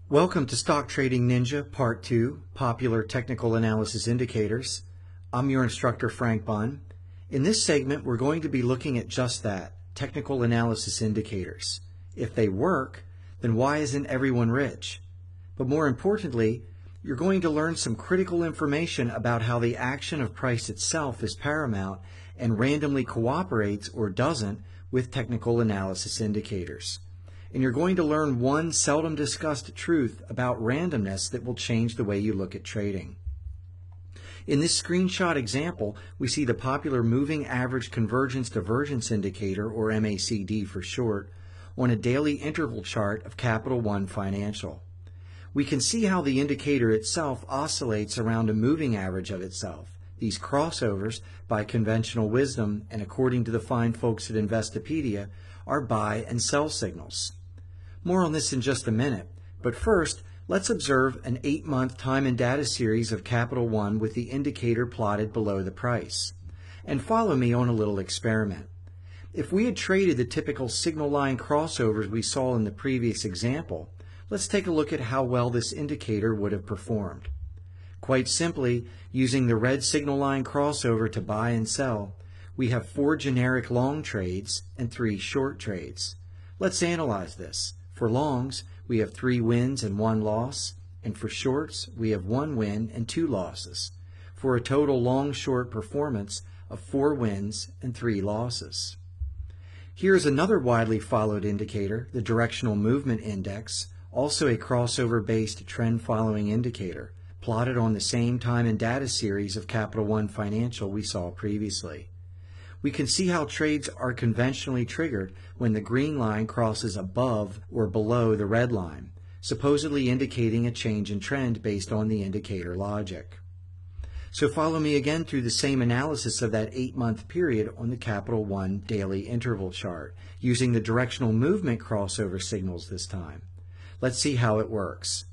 Welcome to Stock Trading Ninja Part 2, Popular Technical Analysis Indicators. I'm your instructor, Frank Bunn. In this segment, we're going to be looking at just that, technical analysis indicators. If they work, then why isn't everyone rich? But more importantly, you're going to learn some critical information about how the action of price itself is paramount and randomly cooperates or doesn't with technical analysis indicators. And you're going to learn one seldom discussed truth about randomness that will change the way you look at trading. In this screenshot example, we see the popular Moving Average Convergence Divergence Indicator, or MACD for short, on a daily interval chart of Capital One Financial. We can see how the indicator itself oscillates around a moving average of itself. These crossovers, by conventional wisdom and according to the fine folks at Investopedia, are buy and sell signals. More on this in just a minute, but first, let's observe an 8-month time and data series of Capital One with the indicator plotted below the price. And follow me on a little experiment. If we had traded the typical signal line crossovers we saw in the previous example, let's take a look at how well this indicator would have performed. Quite simply, using the red signal line crossover to buy and sell, we have 4 generic long trades and 3 short trades. Let's analyze this. For longs, we have 3 wins and 1 loss, and for shorts, we have 1 win and 2 losses, for a total long-short performance of 4 wins and 3 losses. Here's another widely followed indicator, the Directional Movement Index, also a crossover-based trend-following indicator, plotted on the same time and data series of Capital One Financial we saw previously. We can see how trades are conventionally triggered when the green line crosses above or below the red line, supposedly indicating a change in trend based on the indicator logic. So follow me again through the same analysis of that 8-month period on the Capital One daily interval chart, using the directional movement crossover signals this time. Let's see how it works.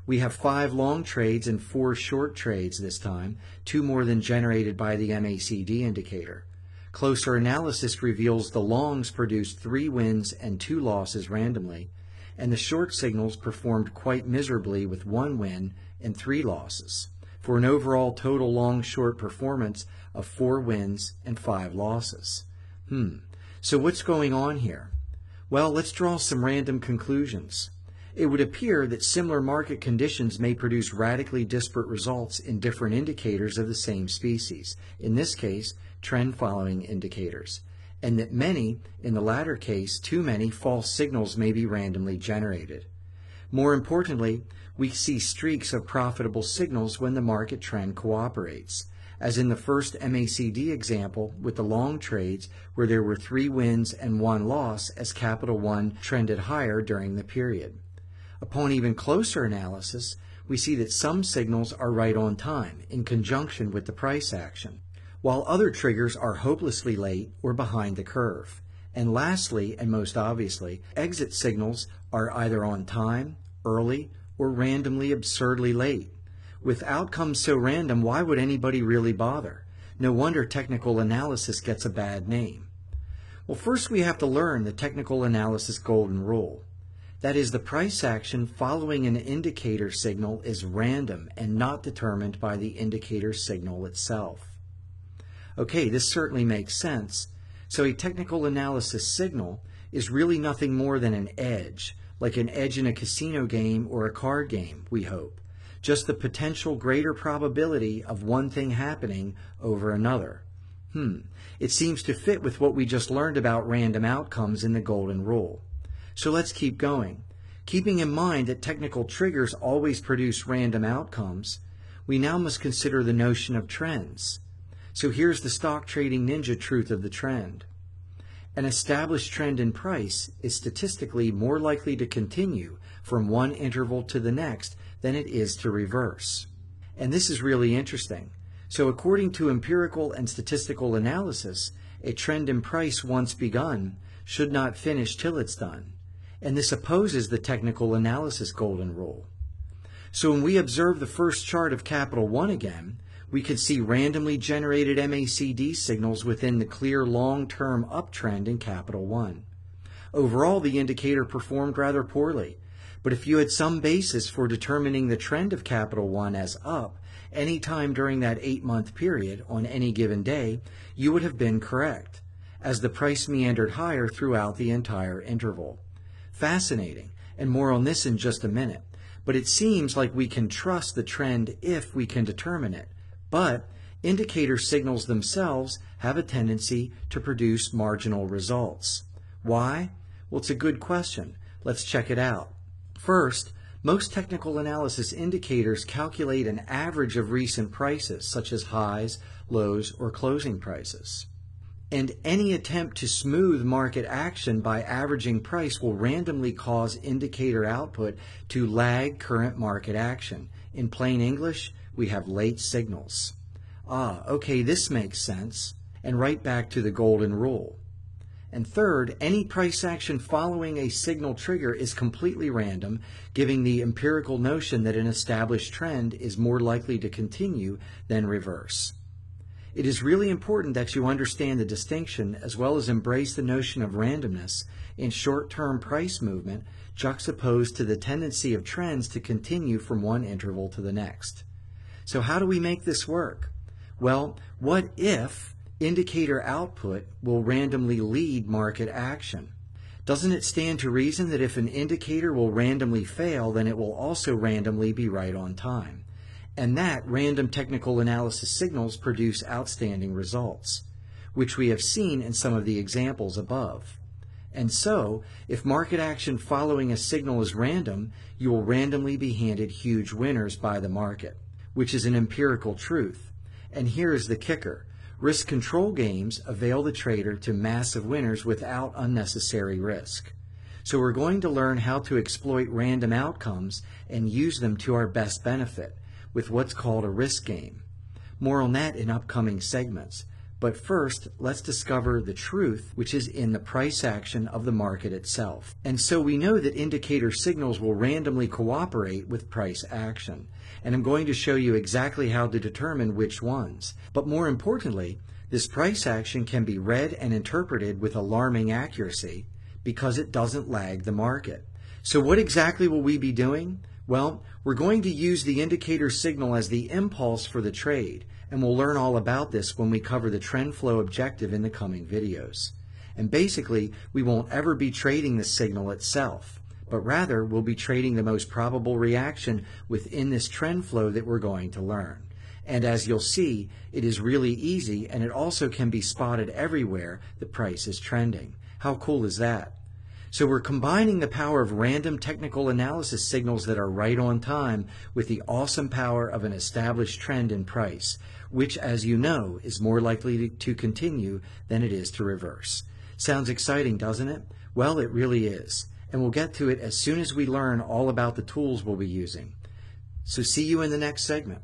We have 5 long trades and 4 short trades this time, 2 more than generated by the MACD indicator. Closer analysis reveals the longs produced 3 wins and 2 losses randomly, and the short signals performed quite miserably with 1 win and 3 losses, for an overall total long-short performance of 4 wins and 5 losses. So what's going on here? Well, let's draw some random conclusions. It would appear that similar market conditions may produce radically disparate results in different indicators of the same species, in this case, trend-following indicators, and that many, in the latter case, too many false signals may be randomly generated. More importantly, we see streaks of profitable signals when the market trend cooperates, as in the first MACD example with the long trades where there were 3 wins and 1 loss as Capital One trended higher during the period. Upon even closer analysis, we see that some signals are right on time in conjunction with the price action, while other triggers are hopelessly late or behind the curve. And lastly, and most obviously, exit signals are either on time, early, or randomly absurdly late. With outcomes so random, why would anybody really bother? No wonder technical analysis gets a bad name. Well, first we have to learn the technical analysis golden rule. That is, the price action following an indicator signal is random and not determined by the indicator signal itself. Okay, this certainly makes sense. So a technical analysis signal is really nothing more than an edge, like an edge in a casino game or a card game, we hope. Just the potential greater probability of one thing happening over another. It seems to fit with what we just learned about random outcomes in the golden rule. So let's keep going. Keeping in mind that technical triggers always produce random outcomes, we now must consider the notion of trends. So here's the stock trading ninja truth of the trend. An established trend in price is statistically more likely to continue from one interval to the next than it is to reverse. And this is really interesting. So according to empirical and statistical analysis, a trend in price once begun should not finish till it's done. And this opposes the technical analysis golden rule. So when we observe the first chart of Capital One again, we can see randomly generated MACD signals within the clear long-term uptrend in Capital One. Overall, the indicator performed rather poorly, But if you had some basis for determining the trend of Capital One as up any time during that 8-month period on any given day, you would have been correct, as the price meandered higher throughout the entire interval. Fascinating, and more on this in just a minute. But it seems like we can trust the trend if we can determine it. But indicator signals themselves have a tendency to produce marginal results. Why? Well, it's a good question. Let's check it out. First, most technical analysis indicators calculate an average of recent prices, such as highs, lows, or closing prices. And any attempt to smooth market action by averaging price will randomly cause indicator output to lag current market action. In plain English, we have late signals. Okay, this makes sense. And right back to the golden rule. And third, any price action following a signal trigger is completely random, giving the empirical notion that an established trend is more likely to continue than reverse. It is really important that you understand the distinction as well as embrace the notion of randomness in short-term price movement juxtaposed to the tendency of trends to continue from one interval to the next. So how do we make this work? Well, what if indicator output will randomly lead market action? Doesn't it stand to reason that if an indicator will randomly fail, then it will also randomly be right on time? And that random technical analysis signals produce outstanding results, which we have seen in some of the examples above. And so, if market action following a signal is random, you will randomly be handed huge winners by the market, which is an empirical truth. And here is the kicker. Risk control games avail the trader to massive winners without unnecessary risk. So we're going to learn how to exploit random outcomes and use them to our best benefit with what's called a risk game. More on that in upcoming segments. But first, let's discover the truth, which is in the price action of the market itself. And so we know that indicator signals will randomly cooperate with price action. And I'm going to show you exactly how to determine which ones. But more importantly, this price action can be read and interpreted with alarming accuracy because it doesn't lag the market. So what exactly will we be doing? Well, we're going to use the indicator signal as the impulse for the trade, and we'll learn all about this when we cover the trend flow objective in the coming videos. And basically, we won't ever be trading the signal itself, but rather we'll be trading the most probable reaction within this trend flow that we're going to learn. And as you'll see, it is really easy, and it also can be spotted everywhere the price is trending. How cool is that? So we're combining the power of random technical analysis signals that are right on time with the awesome power of an established trend in price, which, as you know, is more likely to continue than it is to reverse. Sounds exciting, doesn't it? Well, it really is. And we'll get to it as soon as we learn all about the tools we'll be using. So see you in the next segment.